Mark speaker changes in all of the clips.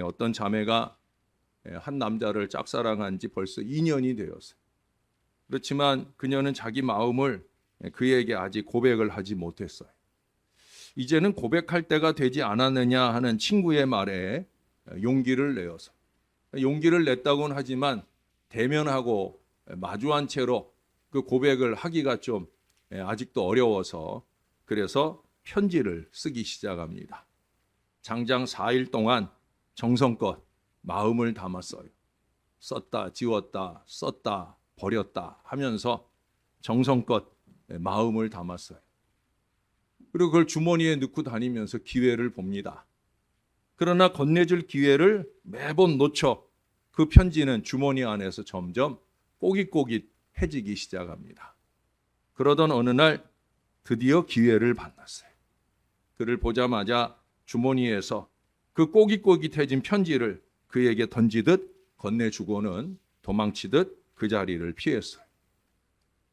Speaker 1: 어떤 자매가 한 남자를 짝사랑한 지 벌써 2년이 되었어요. 그렇지만 그녀는 자기 마음을 그에게 아직 고백을 하지 못했어요. 이제는 고백할 때가 되지 않았느냐 하는 친구의 말에 용기를 내어서, 용기를 냈다고는 하지만 대면하고 마주한 채로 그 고백을 하기가 좀 아직도 어려워서, 그래서 편지를 쓰기 시작합니다. 장장 4일 동안 정성껏 마음을 담았어요. 썼다 지웠다 썼다 버렸다 하면서 정성껏 마음을 담았어요. 그리고 그걸 주머니에 넣고 다니면서 기회를 봅니다. 그러나 건네줄 기회를 매번 놓쳐 그 편지는 주머니 안에서 점점 꼬깃꼬깃해지기 시작합니다. 그러던 어느 날 드디어 기회를 만났어요. 그를 보자마자 주머니에서 그 꼬깃꼬깃해진 편지를 그에게 던지듯 건네주고는 도망치듯 그 자리를 피했어요.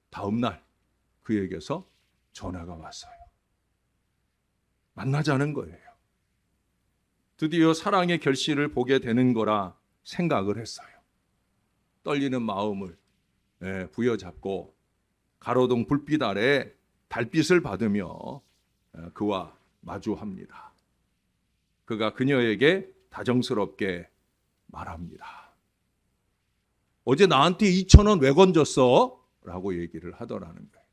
Speaker 1: 다음 날 그에게서 전화가 왔어요. 만나자는 거예요. 드디어 사랑의 결실을 보게 되는 거라 생각을 했어요. 떨리는 마음을 부여잡고 가로등 불빛 아래 달빛을 받으며 그와 마주합니다. 그가 그녀에게 다정스럽게 말합니다. 어제 나한테 2,000원 왜 건졌어? 라고 얘기를 하더라는 거예요.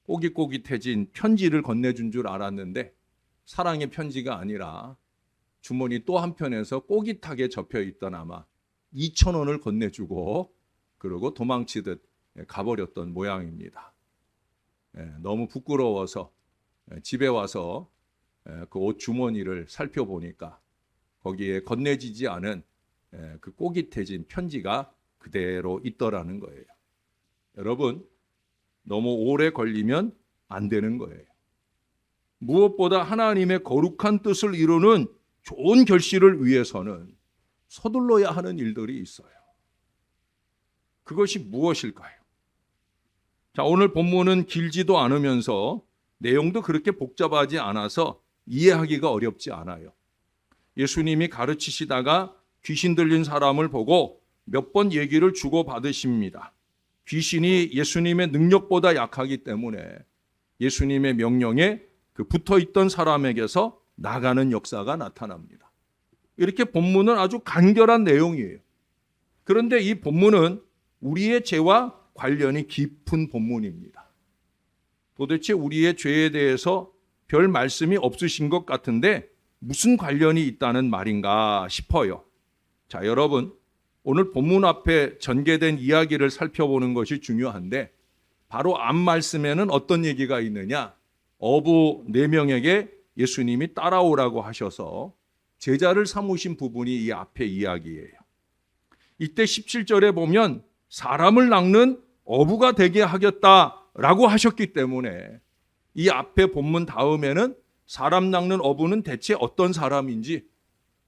Speaker 1: 꼬깃꼬깃해진 편지를 건네준 줄 알았는데 사랑의 편지가 아니라 주머니 또 한편에서 꼬깃하게 접혀있던 아마 2,000원을 건네주고 그러고 도망치듯 가버렸던 모양입니다. 너무 부끄러워서 집에 와서 그 옷 주머니를 살펴보니까 거기에 건네지지 않은 그 꼬깃해진 편지가 그대로 있더라는 거예요. 여러분, 너무 오래 걸리면 안 되는 거예요. 무엇보다 하나님의 거룩한 뜻을 이루는 좋은 결실을 위해서는 서둘러야 하는 일들이 있어요. 그것이 무엇일까요? 자, 오늘 본문은 길지도 않으면서 내용도 그렇게 복잡하지 않아서 이해하기가 어렵지 않아요. 예수님이 가르치시다가 귀신 들린 사람을 보고 몇 번 얘기를 주고받으십니다. 귀신이 예수님의 능력보다 약하기 때문에 예수님의 명령에 그 붙어있던 사람에게서 나가는 역사가 나타납니다. 이렇게 본문은 아주 간결한 내용이에요. 그런데 이 본문은 우리의 죄와 관련이 깊은 본문입니다. 도대체 우리의 죄에 대해서 별 말씀이 없으신 것 같은데 무슨 관련이 있다는 말인가 싶어요. 자, 여러분, 오늘 본문 앞에 전개된 이야기를 살펴보는 것이 중요한데 바로 앞 말씀에는 어떤 얘기가 있느냐? 어부 4명에게 예수님이 따라오라고 하셔서 제자를 삼으신 부분이 이 앞의 이야기예요. 이때 17절에 보면 사람을 낚는 어부가 되게 하겠다라고 하셨기 때문에 이 앞에 본문 다음에는 사람 낚는 어부는 대체 어떤 사람인지,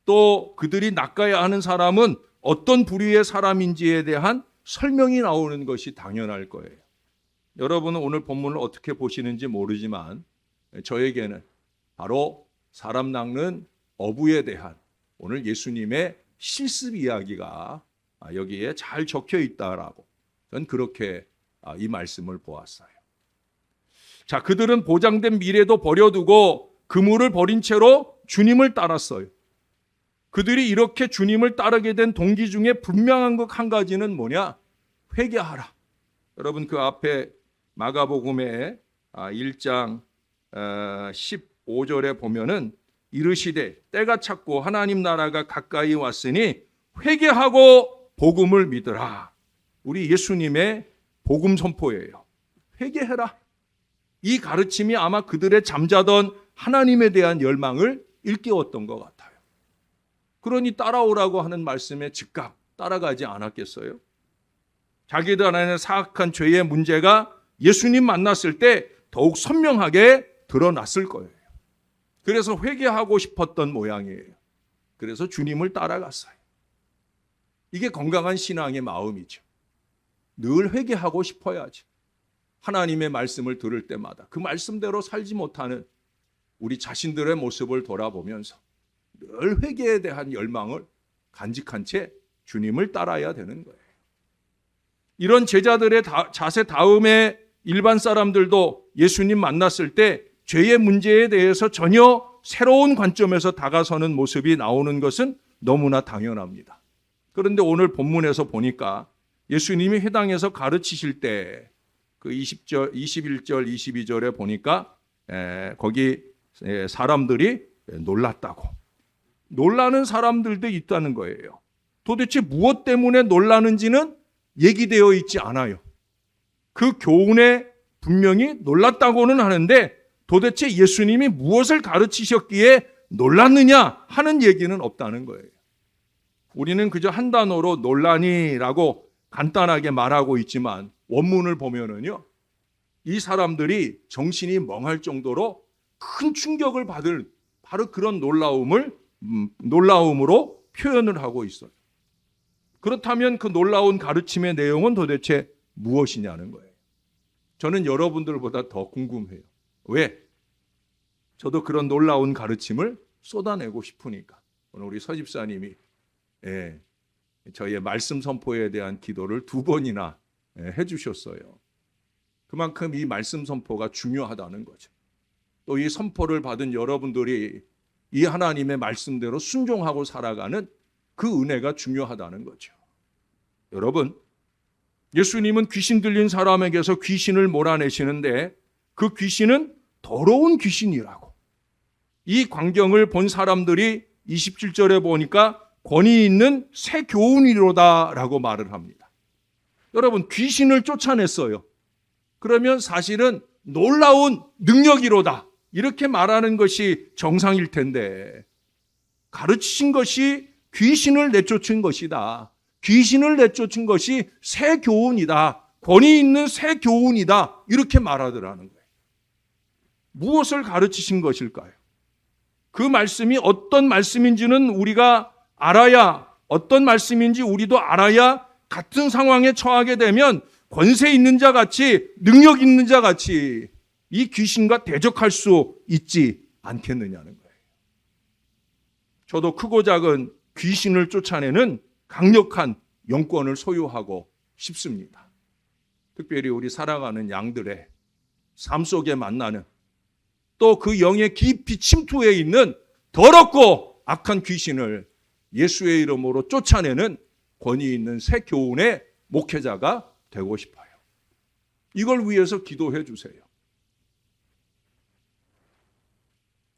Speaker 1: 또 그들이 낚아야 하는 사람은 어떤 부류의 사람인지에 대한 설명이 나오는 것이 당연할 거예요. 여러분은 오늘 본문을 어떻게 보시는지 모르지만 저에게는 바로 사람 낚는 어부에 대한 오늘 예수님의 실습 이야기가 여기에 잘 적혀 있다라고 저는 그렇게 이 말씀을 보았어요. 자, 그들은 보장된 미래도 버려두고 그물을 버린 채로 주님을 따랐어요. 그들이 이렇게 주님을 따르게 된 동기 중에 분명한 것 한 가지는 뭐냐? 회개하라. 여러분, 그 앞에 마가복음의 1장 15절에 보면은 이르시되 때가 찼고 하나님 나라가 가까이 왔으니 회개하고 복음을 믿으라. 우리 예수님의 복음 선포예요. 회개해라. 이 가르침이 아마 그들의 잠자던 하나님에 대한 열망을 일깨웠던 것 같아요. 그러니 따라오라고 하는 말씀에 즉각 따라가지 않았겠어요? 자기들 안에 사악한 죄의 문제가 예수님 만났을 때 더욱 선명하게 드러났을 거예요. 그래서 회개하고 싶었던 모양이에요. 그래서 주님을 따라갔어요. 이게 건강한 신앙의 마음이죠. 늘 회개하고 싶어야지. 하나님의 말씀을 들을 때마다 그 말씀대로 살지 못하는 우리 자신들의 모습을 돌아보면서 늘 회개에 대한 열망을 간직한 채 주님을 따라야 되는 거예요. 이런 제자들의 자세 다음에 일반 사람들도 예수님 만났을 때 죄의 문제에 대해서 전혀 새로운 관점에서 다가서는 모습이 나오는 것은 너무나 당연합니다. 그런데 오늘 본문에서 보니까 예수님이 회당에서 가르치실 때 그 20절, 21절, 22절에 보니까 거기 사람들이 놀랐다고. 놀라는 사람들도 있다는 거예요. 도대체 무엇 때문에 놀라는지는 얘기되어 있지 않아요. 그 교훈에 분명히 놀랐다고는 하는데 도대체 예수님이 무엇을 가르치셨기에 놀랐느냐 하는 얘기는 없다는 거예요. 우리는 그저 한 단어로 놀라니라고 간단하게 말하고 있지만 원문을 보면은요, 이 사람들이 정신이 멍할 정도로 큰 충격을 받을 바로 그런 놀라움으로 표현을 하고 있어요. 그렇다면 그 놀라운 가르침의 내용은 도대체 무엇이냐는 거예요. 저는 여러분들보다 더 궁금해요. 왜? 저도 그런 놀라운 가르침을 쏟아내고 싶으니까. 오늘 우리 서집사님이 저희의 말씀 선포에 대한 기도를 2번이나 해주셨어요. 그만큼 이 말씀 선포가 중요하다는 거죠. 또 이 선포를 받은 여러분들이 이 하나님의 말씀대로 순종하고 살아가는 그 은혜가 중요하다는 거죠. 여러분, 예수님은 귀신 들린 사람에게서 귀신을 몰아내시는데 그 귀신은 더러운 귀신이라고. 이 광경을 본 사람들이 27절에 보니까 권위 있는 새 교훈이로다라고 말을 합니다. 여러분, 귀신을 쫓아냈어요. 그러면 사실은 놀라운 능력이로다. 이렇게 말하는 것이 정상일 텐데 가르치신 것이 귀신을 내쫓은 것이다. 귀신을 내쫓은 것이 새 교훈이다. 권위 있는 새 교훈이다. 이렇게 말하더라는 거예요. 무엇을 가르치신 것일까요? 그 말씀이 어떤 말씀인지는 우리가 알아야, 어떤 말씀인지 우리도 알아야 같은 상황에 처하게 되면 권세 있는 자 같이, 능력 있는 자 같이 이 귀신과 대적할 수 있지 않겠느냐는 거예요. 저도 크고 작은 귀신을 쫓아내는 강력한 영권을 소유하고 싶습니다. 특별히 우리 살아가는 양들의 삶 속에 만나는 또 그 영의 깊이 침투해 있는 더럽고 악한 귀신을 예수의 이름으로 쫓아내는 권위 있는 새 교훈의 목회자가 되고 싶어요. 이걸 위해서 기도해 주세요.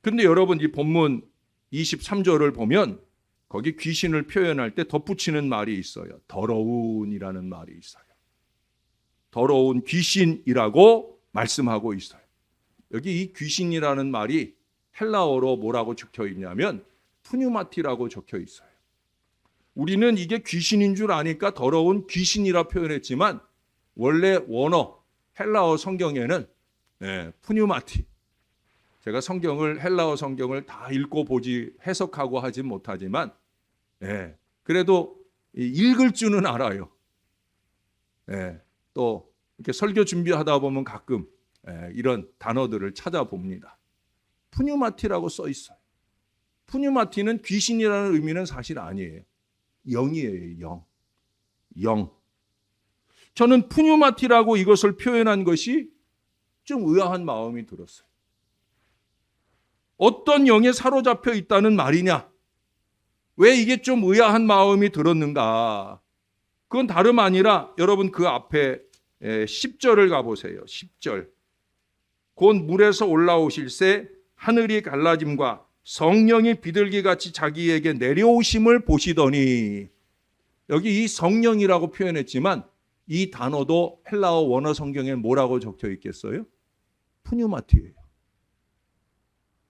Speaker 1: 근데 여러분, 이 본문 23절을 보면 거기 귀신을 표현할 때 덧붙이는 말이 있어요. 더러운이라는 말이 있어요. 더러운 귀신이라고 말씀하고 있어요. 여기 이 귀신이라는 말이 헬라어로 뭐라고 적혀 있냐면 푸뉴마티라고 적혀 있어요. 우리는 이게 귀신인 줄 아니까 더러운 귀신이라 표현했지만 원래 원어 헬라어 성경에는 푸뉴마티. 제가 헬라어 성경을 다 읽고 보지 해석하고 하진 못하지만 그래도 읽을 줄은 알아요. 또 이렇게 설교 준비하다 보면 가끔 이런 단어들을 찾아봅니다. 푸뉴마티라고 써 있어요. 푸뉴마티는 귀신이라는 의미는 사실 아니에요. 영이에요. 영. 저는 푸뉴마티라고 이것을 표현한 것이 좀 의아한 마음이 들었어요. 어떤 영에 사로잡혀 있다는 말이냐? 왜 이게 좀 의아한 마음이 들었는가? 그건 다름 아니라 여러분 그 앞에 10절을 가보세요. 10절. 곧 물에서 올라오실새 하늘이 갈라짐과 성령이 비둘기같이 자기에게 내려오심을 보시더니, 여기 이 성령이라고 표현했지만 이 단어도 헬라어 원어 성경에 뭐라고 적혀 있겠어요? 푸뉴마티예요.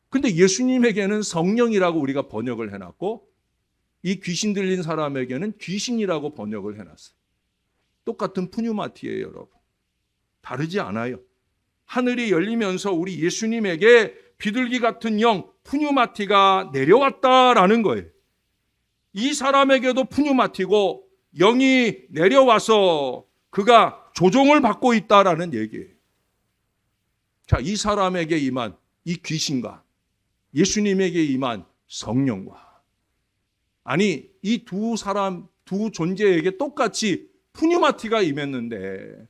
Speaker 1: 근데 예수님에게는 성령이라고 우리가 번역을 해놨고 이 귀신 들린 사람에게는 귀신이라고 번역을 해놨어요. 똑같은 푸뉴마티예요, 여러분. 다르지 않아요. 하늘이 열리면서 우리 예수님에게 비둘기 같은 영, 푸뉴마티가 내려왔다라는 거예요. 이 사람에게도 푸뉴마티고 영이 내려와서 그가 조종을 받고 있다라는 얘기예요. 자, 이 사람에게 임한 이 귀신과 예수님에게 임한 성령과. 아니, 이 두 사람, 두 존재에게 똑같이 푸니마티가 임했는데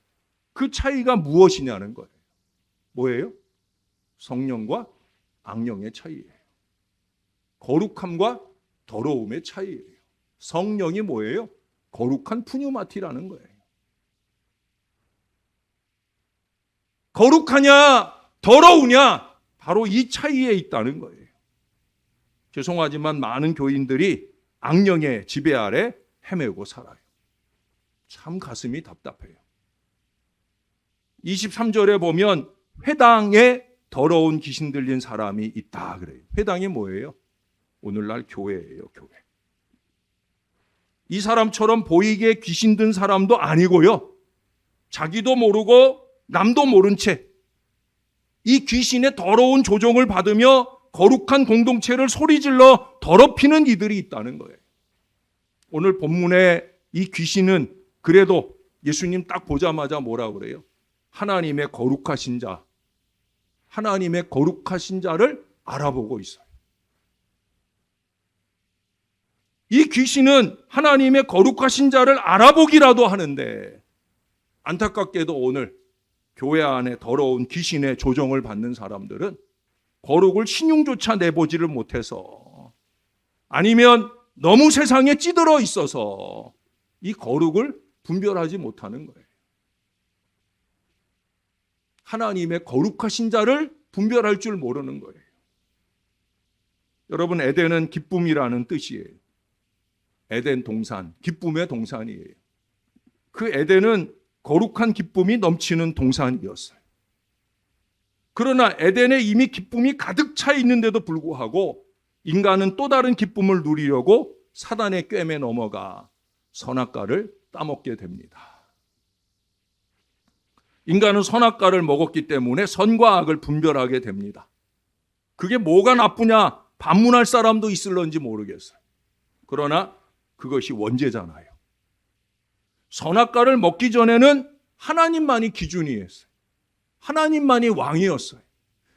Speaker 1: 그 차이가 무엇이냐는 거예요. 뭐예요? 성령과 악령의 차이예요. 거룩함과 더러움의 차이예요. 성령이 뭐예요? 거룩한 푸니마티라는 거예요. 거룩하냐 더러우냐 바로 이 차이에 있다는 거예요. 죄송하지만 많은 교인들이 악령의 지배 아래 헤매고 살아요. 참 가슴이 답답해요. 23절에 보면 회당에 더러운 귀신 들린 사람이 있다 그래요. 회당이 뭐예요? 오늘날 교회예요, 교회. 이 사람처럼 보이게 귀신 든 사람도 아니고요. 자기도 모르고 남도 모른 채 이 귀신의 더러운 조종을 받으며 거룩한 공동체를 소리질러 더럽히는 이들이 있다는 거예요. 오늘 본문에 이 귀신은 그래도 예수님 딱 보자마자 뭐라 그래요? 하나님의 거룩하신 자, 하나님의 거룩하신 자를 알아보고 있어요. 이 귀신은 하나님의 거룩하신 자를 알아보기라도 하는데 안타깝게도 오늘 교회 안에 더러운 귀신의 조종을 받는 사람들은 거룩을 신용조차 내보지를 못해서 아니면 너무 세상에 찌들어 있어서 이 거룩을 분별하지 못하는 거예요. 하나님의 거룩하신 자를 분별할 줄 모르는 거예요. 여러분, 에덴은 기쁨이라는 뜻이에요. 에덴 동산, 기쁨의 동산이에요. 그 에덴은 거룩한 기쁨이 넘치는 동산이었어요. 그러나 에덴에 이미 기쁨이 가득 차 있는데도 불구하고 인간은 또 다른 기쁨을 누리려고 사단의 꿰매 넘어가 선악과를 따먹게 됩니다. 인간은 선악과를 먹었기 때문에 선과 악을 분별하게 됩니다. 그게 뭐가 나쁘냐 반문할 사람도 있을런지 모르겠어요. 그러나 그것이 원죄잖아요. 선악과를 먹기 전에는 하나님만이 기준이었어요. 하나님만이 왕이었어요.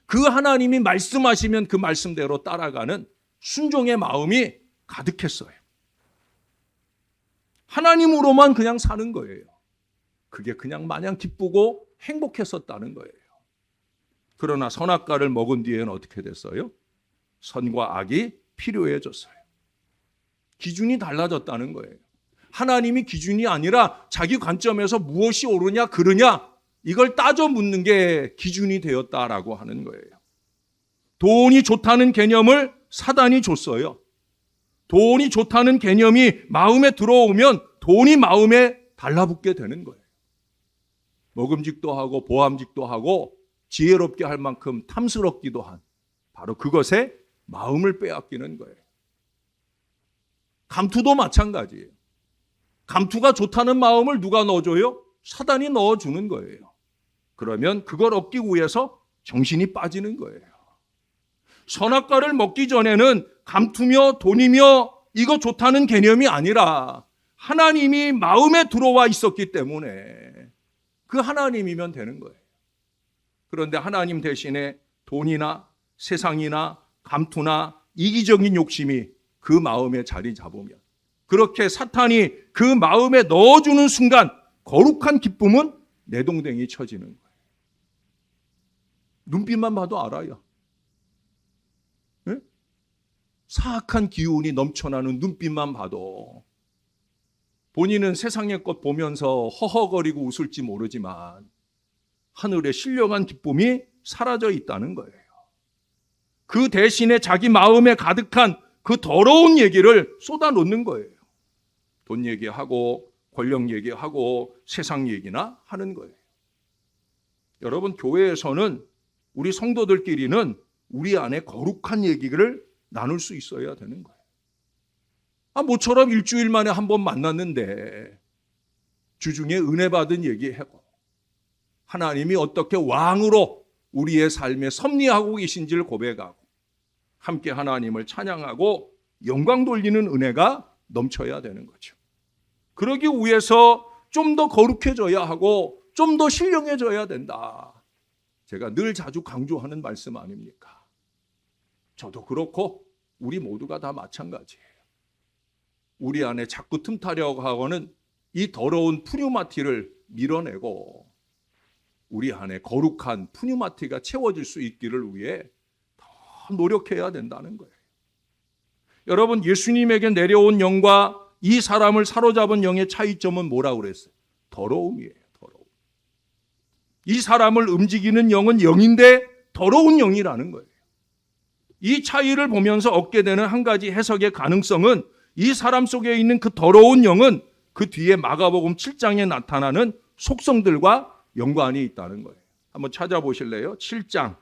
Speaker 1: 그 하나님이 말씀하시면 그 말씀대로 따라가는 순종의 마음이 가득했어요. 하나님으로만 그냥 사는 거예요. 그게 그냥 마냥 기쁘고 행복했었다는 거예요. 그러나 선악과를 먹은 뒤에는 어떻게 됐어요? 선과 악이 필요해졌어요. 기준이 달라졌다는 거예요. 하나님이 기준이 아니라 자기 관점에서 무엇이 옳으냐 그르냐 이걸 따져 묻는 게 기준이 되었다라고 하는 거예요. 돈이 좋다는 개념을 사단이 줬어요. 돈이 좋다는 개념이 마음에 들어오면 돈이 마음에 달라붙게 되는 거예요. 먹음직도 하고 보암직도 하고 지혜롭게 할 만큼 탐스럽기도 한 바로 그것에 마음을 빼앗기는 거예요. 감투도 마찬가지예요. 감투가 좋다는 마음을 누가 넣어줘요? 사단이 넣어주는 거예요. 그러면 그걸 얻기 위해서 정신이 빠지는 거예요. 선악과를 먹기 전에는 감투며 돈이며 이거 좋다는 개념이 아니라 하나님이 마음에 들어와 있었기 때문에 그 하나님이면 되는 거예요. 그런데 하나님 대신에 돈이나 세상이나 감투나 이기적인 욕심이 그 마음에 자리 잡으면 그렇게 사탄이 그 마음에 넣어주는 순간 거룩한 기쁨은 내동댕이 쳐지는 거예요. 눈빛만 봐도 알아요. 네? 사악한 기운이 넘쳐나는 눈빛만 봐도 본인은 세상의 것 보면서 허허거리고 웃을지 모르지만 하늘의 신령한 기쁨이 사라져 있다는 거예요. 그 대신에 자기 마음에 가득한 그 더러운 얘기를 쏟아놓는 거예요. 돈 얘기하고 권력 얘기하고 세상 얘기나 하는 거예요. 여러분, 교회에서는 우리 성도들끼리는 우리 안에 거룩한 얘기를 나눌 수 있어야 되는 거예요. 모처럼 일주일 만에 한 번 만났는데 주중에 은혜 받은 얘기하고 하나님이 어떻게 왕으로 우리의 삶에 섭리하고 계신지를 고백하고 함께 하나님을 찬양하고 영광 돌리는 은혜가 넘쳐야 되는 거죠. 그러기 위해서 좀 더 거룩해져야 하고 좀 더 신령해져야 된다. 제가 늘 자주 강조하는 말씀 아닙니까? 저도 그렇고 우리 모두가 다 마찬가지예요. 우리 안에 자꾸 틈타려고 하고는 이 더러운 푸뉴마티를 밀어내고 우리 안에 거룩한 푸뉴마티가 채워질 수 있기를 위해 더 노력해야 된다는 거예요. 여러분, 예수님에게 내려온 영과 이 사람을 사로잡은 영의 차이점은 뭐라고 그랬어요? 더러움이에요. 더러움. 이 사람을 움직이는 영은 영인데 더러운 영이라는 거예요. 이 차이를 보면서 얻게 되는 한 가지 해석의 가능성은 이 사람 속에 있는 그 더러운 영은 그 뒤에 마가복음 7장에 나타나는 속성들과 연관이 있다는 거예요. 한번 찾아보실래요? 7장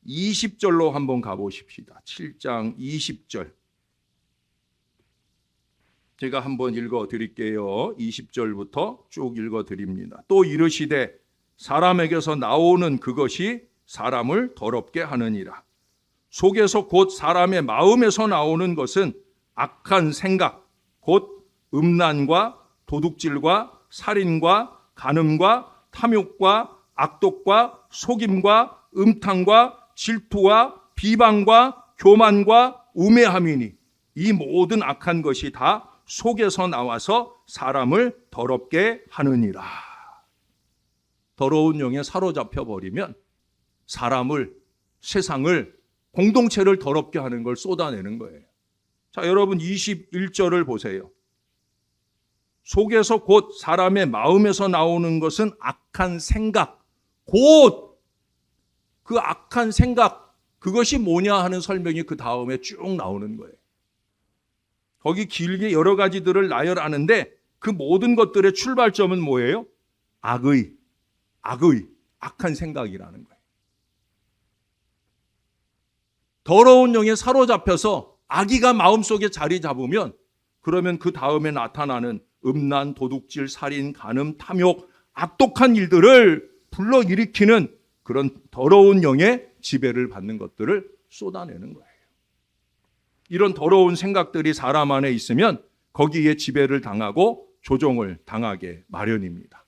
Speaker 1: 20절로 한번 가보십시다. 7장 20절. 제가 한번 읽어드릴게요. 20절부터 쭉 읽어드립니다. 또 이르시되 사람에게서 나오는 그것이 사람을 더럽게 하느니라. 속에서 곧 사람의 마음에서 나오는 것은 악한 생각, 곧 음란과 도둑질과 살인과 간음과 탐욕과 악독과 속임과 음탕과 질투와 비방과 교만과 우매함이니 이 모든 악한 것이 다 속에서 나와서 사람을 더럽게 하느니라. 더러운 영에 사로잡혀 버리면 사람을, 세상을, 공동체를 더럽게 하는 걸 쏟아내는 거예요. 자, 여러분 21절을 보세요. 속에서 곧 사람의 마음에서 나오는 것은 악한 생각, 곧 그 악한 생각, 그것이 뭐냐 하는 설명이 그 다음에 쭉 나오는 거예요. 거기 길게 여러 가지들을 나열하는데 그 모든 것들의 출발점은 뭐예요? 악의, 악한 생각이라는 거예요. 더러운 영에 사로잡혀서 악의가 마음속에 자리 잡으면 그러면 그 다음에 나타나는 음란, 도둑질, 살인, 간음, 탐욕, 악독한 일들을 불러일으키는 그런 더러운 영의 지배를 받는 것들을 쏟아내는 거예요. 이런 더러운 생각들이 사람 안에 있으면 거기에 지배를 당하고 조종을 당하게 마련입니다.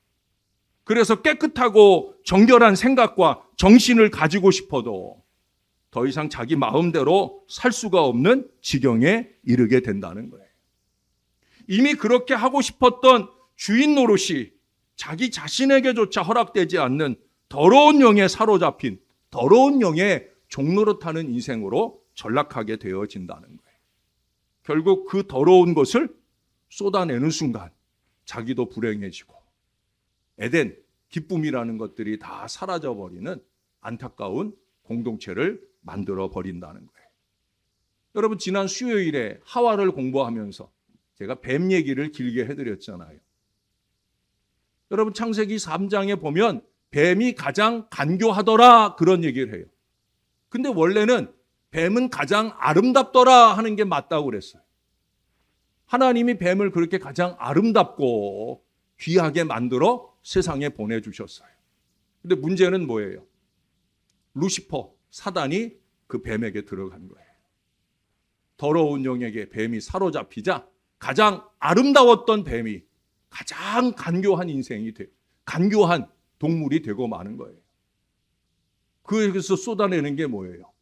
Speaker 1: 그래서 깨끗하고 정결한 생각과 정신을 가지고 싶어도 더 이상 자기 마음대로 살 수가 없는 지경에 이르게 된다는 거예요. 이미 그렇게 하고 싶었던 주인 노릇이 자기 자신에게조차 허락되지 않는 더러운 영에 사로잡힌 더러운 영에 종노릇하는 인생으로 전락하게 되어진다는 거예요. 결국 그 더러운 것을 쏟아내는 순간 자기도 불행해지고 에덴, 기쁨이라는 것들이 다 사라져버리는 안타까운 공동체를 만들어 버린다는 거예요. 여러분, 지난 수요일에 하와를 공부하면서 제가 뱀 얘기를 길게 해드렸잖아요. 여러분, 창세기 3장에 보면 뱀이 가장 간교하더라 그런 얘기를 해요. 근데 원래는 뱀은 가장 아름답더라 하는 게 맞다고 그랬어요. 하나님이 뱀을 그렇게 가장 아름답고 귀하게 만들어 세상에 보내주셨어요. 근데 문제는 뭐예요? 루시퍼, 사단이 그 뱀에게 들어간 거예요. 더러운 영에게 뱀이 사로잡히자 가장 아름다웠던 뱀이 가장 간교한 인생이 돼, 간교한 동물이 되고 마는 거예요. 그에서 쏟아내는 게 뭐예요?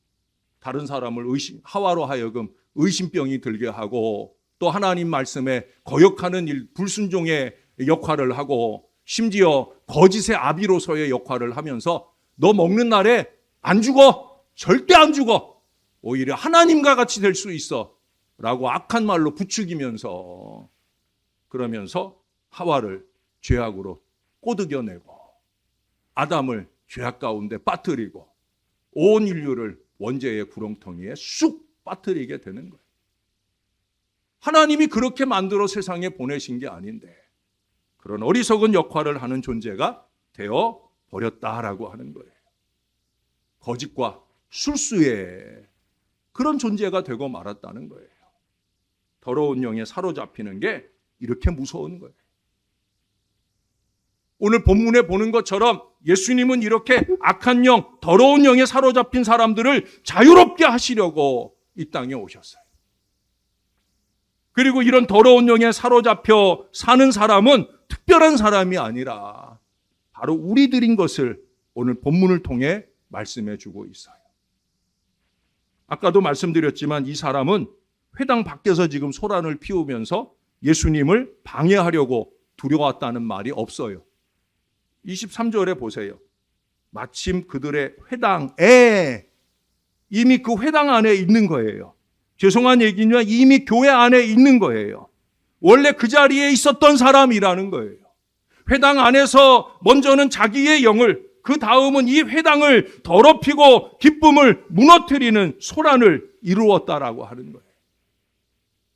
Speaker 1: 다른 사람을 하와로 하여금 의심병이 들게 하고 또 하나님 말씀에 거역하는 일, 불순종의 역할을 하고 심지어 거짓의 아비로서의 역할을 하면서 너 먹는 날에 안 죽어, 절대 안 죽어, 오히려 하나님과 같이 될 수 있어 라고 악한 말로 부추기면서 그러면서 하와를 죄악으로 꼬드겨내고 아담을 죄악 가운데 빠뜨리고 온 인류를 원죄의 구렁텅이에 쑥 빠뜨리게 되는 거예요. 하나님이 그렇게 만들어 세상에 보내신 게 아닌데 그런 어리석은 역할을 하는 존재가 되어 버렸다라고 하는 거예요. 거짓과 술수의 그런 존재가 되고 말았다는 거예요. 더러운 영에 사로잡히는 게 이렇게 무서운 거예요. 오늘 본문에 보는 것처럼 예수님은 이렇게 악한 영, 더러운 영에 사로잡힌 사람들을 자유롭게 하시려고 이 땅에 오셨어요. 그리고 이런 더러운 영에 사로잡혀 사는 사람은 특별한 사람이 아니라 바로 우리들인 것을 오늘 본문을 통해 말씀해 주고 있어요. 아까도 말씀드렸지만 이 사람은 회당 밖에서 지금 소란을 피우면서 예수님을 방해하려고 두려웠다는 말이 없어요. 23절에 보세요. 마침 그들의 회당에, 이미 그 회당 안에 있는 거예요. 죄송한 얘기냐, 이미 교회 안에 있는 거예요. 원래 그 자리에 있었던 사람이라는 거예요. 회당 안에서 먼저는 자기의 영을, 그 다음은 이 회당을 더럽히고 기쁨을 무너뜨리는 소란을 이루었다라고 하는 거예요.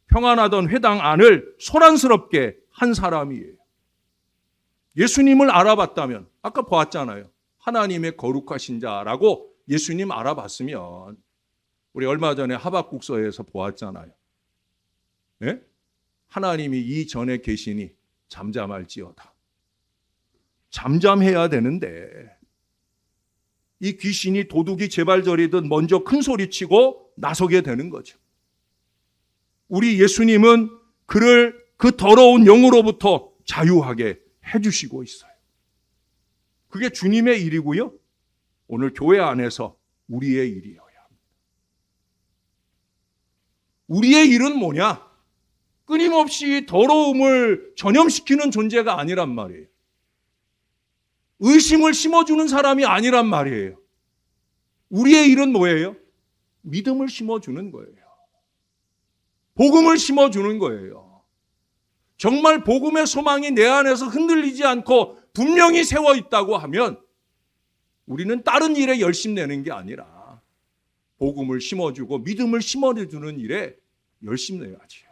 Speaker 1: 평안하던 회당 안을 소란스럽게 한 사람이에요. 예수님을 알아봤다면, 아까 보았잖아요. 하나님의 거룩하신 자라고 예수님 알아봤으면, 우리 얼마 전에 하박국서에서 보았잖아요. 네? 하나님이 이전에 계시니 잠잠할지어다. 잠잠해야 되는데 이 귀신이 도둑이 제발저리듯 먼저 큰 소리치고 나서게 되는 거죠. 우리 예수님은 그를 그 더러운 영으로부터 자유하게 해주시고 있어요. 그게 주님의 일이고요. 오늘 교회 안에서 우리의 일이어야 합니다. 우리의 일은 뭐냐? 끊임없이 더러움을 전염시키는 존재가 아니란 말이에요. 의심을 심어주는 사람이 아니란 말이에요. 우리의 일은 뭐예요? 믿음을 심어주는 거예요. 복음을 심어주는 거예요. 정말 복음의 소망이 내 안에서 흔들리지 않고 분명히 세워 있다고 하면 우리는 다른 일에 열심 내는 게 아니라 복음을 심어주고 믿음을 심어주는 일에 열심 내야지요.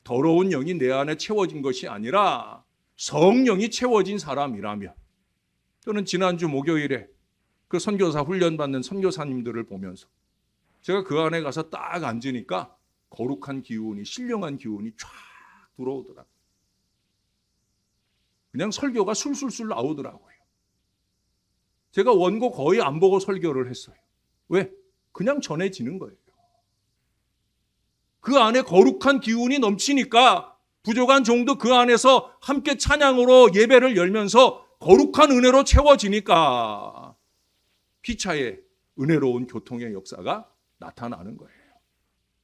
Speaker 1: 더러운 영이 내 안에 채워진 것이 아니라 성령이 채워진 사람이라면, 저는 지난주 목요일에 그 선교사 훈련받는 선교사님들을 보면서 제가 그 안에 가서 딱 앉으니까 거룩한 기운이, 신령한 기운이 쫙 들어오더라고요. 그냥 설교가 술술술 나오더라고요. 제가 원고 거의 안 보고 설교를 했어요. 왜? 그냥 전해지는 거예요. 그 안에 거룩한 기운이 넘치니까 부족한 종도 그 안에서 함께 찬양으로 예배를 열면서 거룩한 은혜로 채워지니까 피차에 은혜로운 교통의 역사가 나타나는 거예요.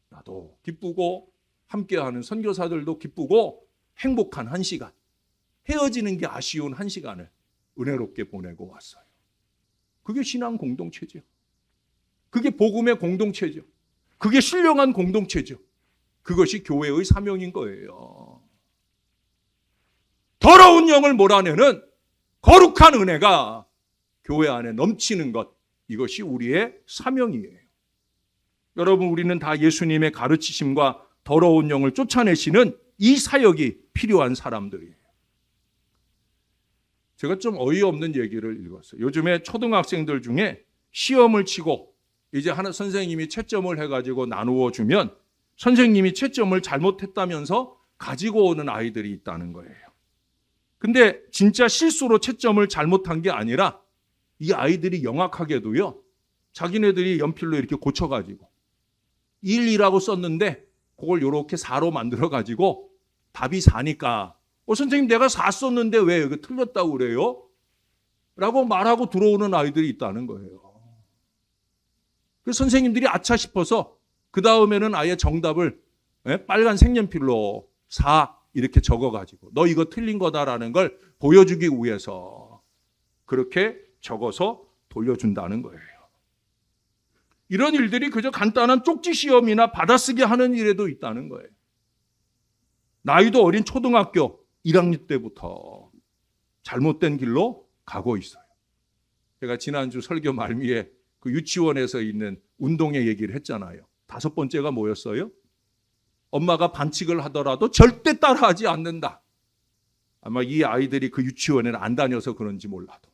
Speaker 1: 나도 기쁘고 함께하는 선교사들도 기쁘고 행복한 한 시간, 헤어지는 게 아쉬운 한 시간을 은혜롭게 보내고 왔어요. 그게 신앙 공동체죠. 그게 복음의 공동체죠. 그게 신령한 공동체죠. 그것이 교회의 사명인 거예요. 더러운 영을 몰아내는 거룩한 은혜가 교회 안에 넘치는 것, 이것이 우리의 사명이에요. 여러분, 우리는 다 예수님의 가르치심과 더러운 영을 쫓아내시는 이 사역이 필요한 사람들이에요. 제가 좀 어이없는 얘기를 읽었어요. 요즘에 초등학생들 중에 시험을 치고 이제 하나 선생님이 채점을 해가지고 나누어 주면 선생님이 채점을 잘못했다면서 가지고 오는 아이들이 있다는 거예요. 근데 진짜 실수로 채점을 잘못한 게 아니라 이 아이들이 영악하게도요, 자기네들이 연필로 이렇게 고쳐가지고 1이라고 썼는데 그걸 이렇게 4로 만들어가지고 답이 4니까 선생님 내가 4 썼는데 왜 여기 틀렸다고 그래요? 라고 말하고 들어오는 아이들이 있다는 거예요. 그래서 선생님들이 아차 싶어서 그 다음에는 아예 정답을 빨간 색연필로 4 이렇게 적어가지고 너 이거 틀린 거다라는 걸 보여주기 위해서 그렇게 적어서 돌려준다는 거예요. 이런 일들이 그저 간단한 쪽지 시험이나 받아쓰기 하는 일에도 있다는 거예요. 나이도 어린 초등학교 1학년 때부터 잘못된 길로 가고 있어요. 제가 지난주 설교 말미에 그 유치원에서 있는 운동회 얘기를 했잖아요. 5번째가 뭐였어요? 엄마가 반칙을 하더라도 절대 따라하지 않는다. 아마 이 아이들이 그 유치원에는 안 다녀서 그런지 몰라도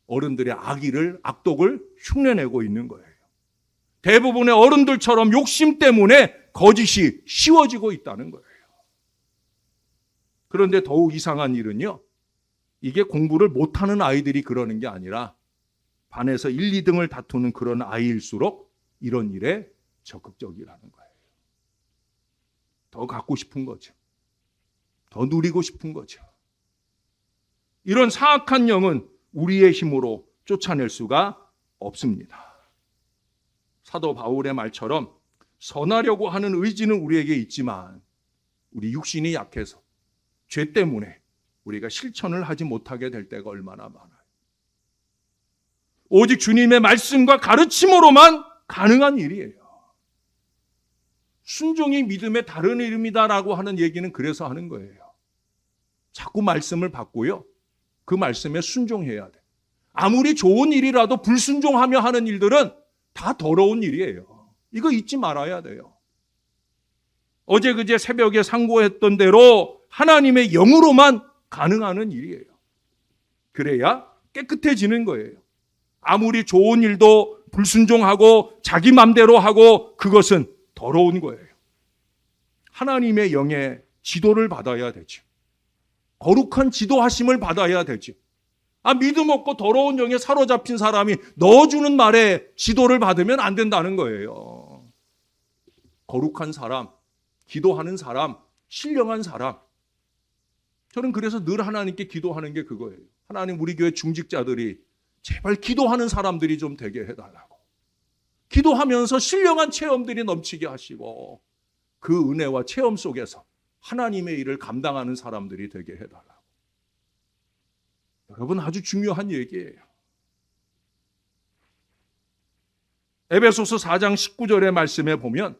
Speaker 1: 어른들의 악독을 흉내내고 있는 거예요. 대부분의 어른들처럼 욕심 때문에 거짓이 쉬워지고 있다는 거예요. 그런데 더욱 이상한 일은요, 이게 공부를 못하는 아이들이 그러는 게 아니라 반에서 1, 2등을 다투는 그런 아이일수록 이런 일에 적극적이라는 거예요. 더 갖고 싶은 거죠. 더 누리고 싶은 거죠. 이런 사악한 영은 우리의 힘으로 쫓아낼 수가 없습니다. 사도 바울의 말처럼 선하려고 하는 의지는 우리에게 있지만 우리 육신이 약해서 죄 때문에 우리가 실천을 하지 못하게 될 때가 얼마나 많아요. 오직 주님의 말씀과 가르침으로만 가능한 일이에요. 순종이 믿음의 다른 이름이다라고 하는 얘기는 그래서 하는 거예요. 자꾸 말씀을 받고요. 그 말씀에 순종해야 돼. 아무리 좋은 일이라도 불순종하며 하는 일들은 다 더러운 일이에요. 이거 잊지 말아야 돼요. 어제 그제 새벽에 상고했던 대로 하나님의 영으로만 가능한 일이에요. 그래야 깨끗해지는 거예요. 아무리 좋은 일도 불순종하고 자기 맘대로 하고 그것은 더러운 거예요. 하나님의 영의 지도를 받아야 되죠. 거룩한 지도하심을 받아야 되죠. 믿음 없고 더러운 영에 사로잡힌 사람이 넣어주는 말에 지도를 받으면 안 된다는 거예요. 거룩한 사람, 기도하는 사람, 신령한 사람. 저는 그래서 늘 하나님께 기도하는 게 그거예요. 하나님, 우리 교회 중직자들이 제발 기도하는 사람들이 좀 되게 해달라고. 기도하면서 신령한 체험들이 넘치게 하시고 그 은혜와 체험 속에서 하나님의 일을 감당하는 사람들이 되게 해달라고. 여러분, 아주 중요한 얘기예요. 에베소서 4장 19절의 말씀에 보면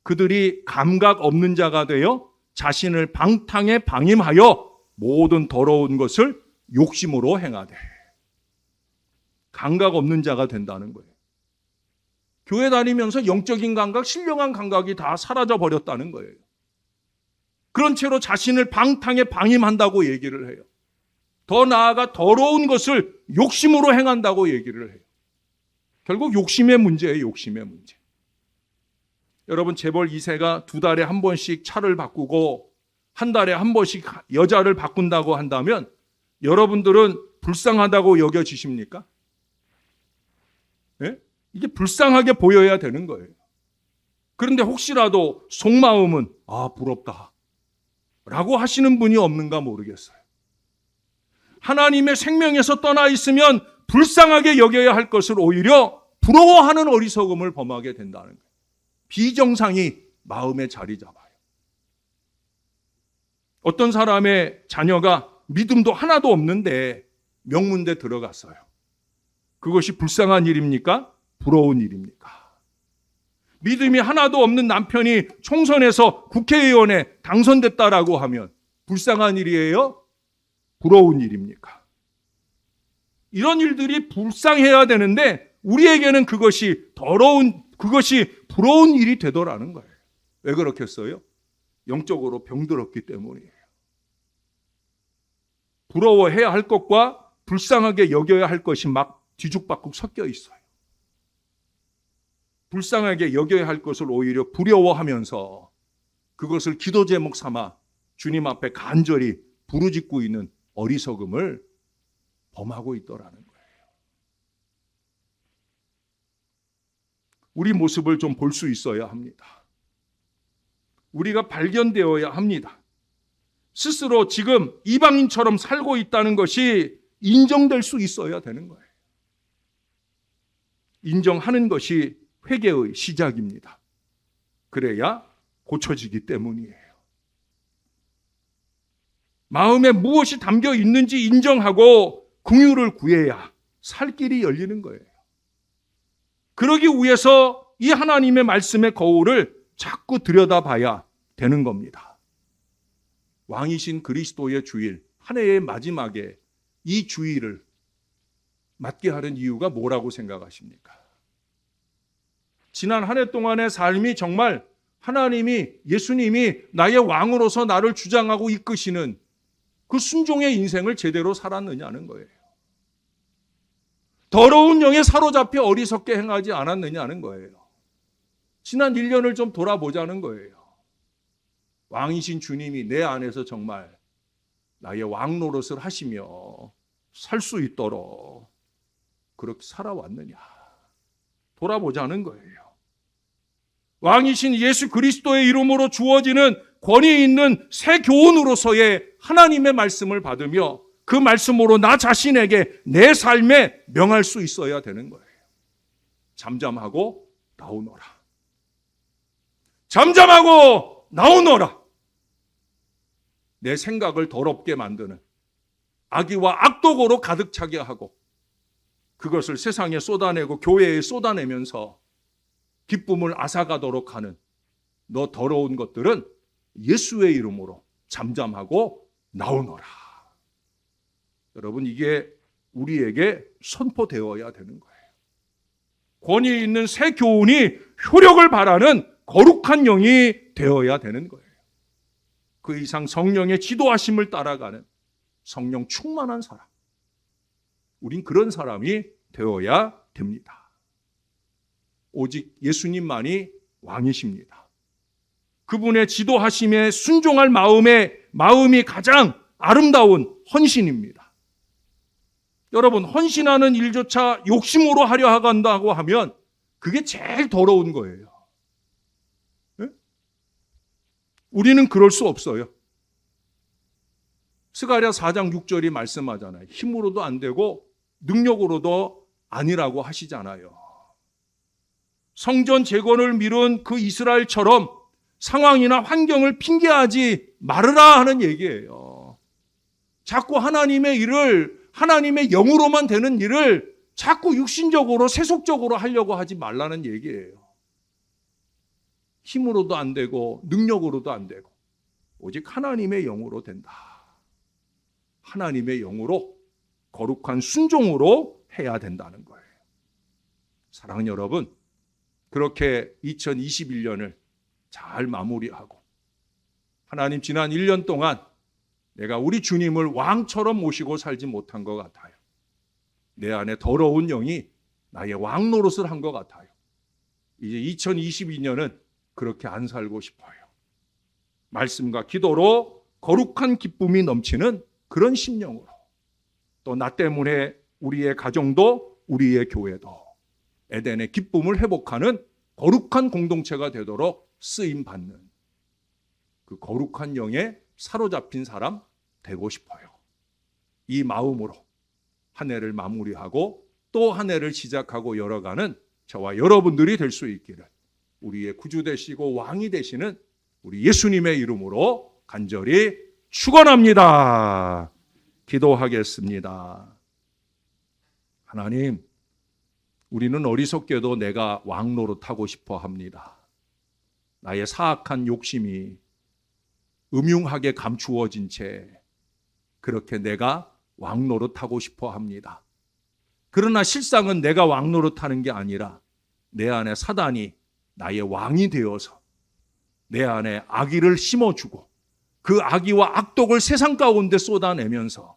Speaker 1: 그들이 감각 없는 자가 되어 자신을 방탕에 방임하여 모든 더러운 것을 욕심으로 행하되. 감각 없는 자가 된다는 거예요. 교회 다니면서 영적인 감각, 신령한 감각이 다 사라져 버렸다는 거예요. 그런 채로 자신을 방탕에 방임한다고 얘기를 해요. 더 나아가 더러운 것을 욕심으로 행한다고 얘기를 해요. 결국 욕심의 문제예요. 욕심의 문제. 여러분, 재벌 2세가 2달에 한 번씩 차를 바꾸고 한 달에 한 번씩 여자를 바꾼다고 한다면 여러분들은 불쌍하다고 여겨지십니까? 네? 이게 불쌍하게 보여야 되는 거예요. 그런데 혹시라도 속마음은 부럽다 라고 하시는 분이 없는가 모르겠어요. 하나님의 생명에서 떠나 있으면 불쌍하게 여겨야 할 것을 오히려 부러워하는 어리석음을 범하게 된다는 거예요. 비정상이 마음에 자리 잡아요. 어떤 사람의 자녀가 믿음도 하나도 없는데 명문대 들어갔어요. 그것이 불쌍한 일입니까? 부러운 일입니까? 믿음이 하나도 없는 남편이 총선에서 국회의원에 당선됐다라고 하면 불쌍한 일이에요? 부러운 일입니까? 이런 일들이 불쌍해야 되는데 우리에게는 그것이 부러운 일이 되더라는 거예요. 왜 그렇겠어요? 영적으로 병들었기 때문이에요. 부러워해야 할 것과 불쌍하게 여겨야 할 것이 막 뒤죽박죽 섞여 있어요. 불쌍하게 여겨야 할 것을 오히려 부러워하면서 그것을 기도 제목 삼아 주님 앞에 간절히 부르짖고 있는 어리석음을 범하고 있더라는 거예요. 우리 모습을 좀 볼 수 있어야 합니다. 우리가 발견되어야 합니다. 스스로 지금 이방인처럼 살고 있다는 것이 인정될 수 있어야 되는 거예요. 인정하는 것이 회개의 시작입니다. 그래야 고쳐지기 때문이에요. 마음에 무엇이 담겨 있는지 인정하고 긍휼을 구해야 살 길이 열리는 거예요. 그러기 위해서 이 하나님의 말씀의 거울을 자꾸 들여다봐야 되는 겁니다. 왕이신 그리스도의 주일, 한 해의 마지막에 이 주일을 맞게 하는 이유가 뭐라고 생각하십니까? 지난 한 해 동안의 삶이 정말 하나님이, 예수님이 나의 왕으로서 나를 주장하고 이끄시는 그 순종의 인생을 제대로 살았느냐는 거예요. 더러운 영에 사로잡혀 어리석게 행하지 않았느냐는 거예요. 지난 1년을 좀 돌아보자는 거예요. 왕이신 주님이 내 안에서 정말 나의 왕 노릇을 하시며 살 수 있도록 그렇게 살아왔느냐 돌아보자는 거예요. 왕이신 예수 그리스도의 이름으로 주어지는 권위 있는 새 교훈으로서의 하나님의 말씀을 받으며 그 말씀으로 나 자신에게 내 삶에 명할 수 있어야 되는 거예요. 잠잠하고 나오너라. 잠잠하고 나오너라. 내 생각을 더럽게 만드는 악의와 악독으로 가득 차게 하고 그것을 세상에 쏟아내고 교회에 쏟아내면서 기쁨을 앗아가도록 하는 너 더러운 것들은 예수의 이름으로 잠잠하고 나오너라. 여러분, 이게 우리에게 선포되어야 되는 거예요. 권위 있는 새 교훈이 효력을 발하는 거룩한 영이 되어야 되는 거예요. 그 이상 성령의 지도하심을 따라가는 성령 충만한 사람. 우린 그런 사람이 되어야 됩니다. 오직 예수님만이 왕이십니다. 그분의 지도하심에 순종할 마음이 가장 아름다운 헌신입니다. 여러분, 헌신하는 일조차 욕심으로 하려 한다고 하면 그게 제일 더러운 거예요. 네? 우리는 그럴 수 없어요. 스가랴 4장 6절이 말씀하잖아요. 힘으로도 안 되고 능력으로도 아니라고 하시잖아요. 성전 재건을 미룬 그 이스라엘처럼 상황이나 환경을 핑계하지 말으라 하는 얘기예요. 자꾸 하나님의 일을, 하나님의 영으로만 되는 일을 자꾸 육신적으로 세속적으로 하려고 하지 말라는 얘기예요. 힘으로도 안 되고 능력으로도 안 되고 오직 하나님의 영으로 된다. 하나님의 영으로 거룩한 순종으로 해야 된다는 거예요. 사랑하는 여러분, 그렇게 2021년을 잘 마무리하고 하나님, 지난 1년 동안 내가 우리 주님을 왕처럼 모시고 살지 못한 것 같아요. 내 안에 더러운 영이 나의 왕 노릇을 한 것 같아요. 이제 2022년은 그렇게 안 살고 싶어요. 말씀과 기도로 거룩한 기쁨이 넘치는 그런 심령으로, 또 나 때문에 우리의 가정도 우리의 교회도 에덴의 기쁨을 회복하는 거룩한 공동체가 되도록 쓰임받는 그 거룩한 영에 사로잡힌 사람 되고 싶어요. 이 마음으로 한 해를 마무리하고 또 한 해를 시작하고 열어가는 저와 여러분들이 될 수 있기를 우리의 구주 되시고 왕이 되시는 우리 예수님의 이름으로 간절히 축원합니다. 기도하겠습니다. 하나님, 우리는 어리석게도 내가 왕 노릇하고 싶어 합니다. 나의 사악한 욕심이 음흉하게 감추어진 채 그렇게 내가 왕 노릇하고 싶어 합니다. 그러나 실상은 내가 왕 노릇하는 게 아니라 내 안에 사단이 나의 왕이 되어서 내 안에 악의를 심어주고 그 악의와 악독을 세상 가운데 쏟아내면서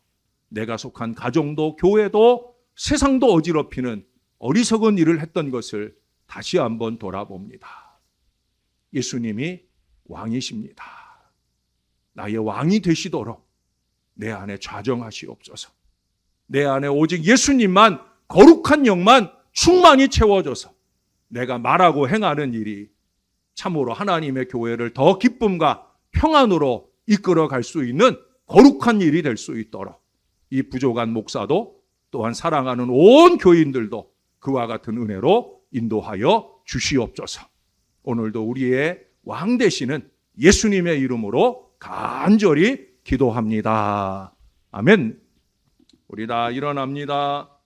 Speaker 1: 내가 속한 가정도 교회도 세상도 어지럽히는 어리석은 일을 했던 것을 다시 한번 돌아봅니다. 예수님이 왕이십니다. 나의 왕이 되시도록 내 안에 좌정하시옵소서. 내 안에 오직 예수님만, 거룩한 영만 충만히 채워줘서 내가 말하고 행하는 일이 참으로 하나님의 교회를 더 기쁨과 평안으로 이끌어갈 수 있는 거룩한 일이 될 수 있도록 이 부족한 목사도 또한 사랑하는 온 교인들도 그와 같은 은혜로 인도하여 주시옵소서. 오늘도 우리의 왕 되시는 예수님의 이름으로 간절히 기도합니다. 아멘. 우리 다 일어납니다.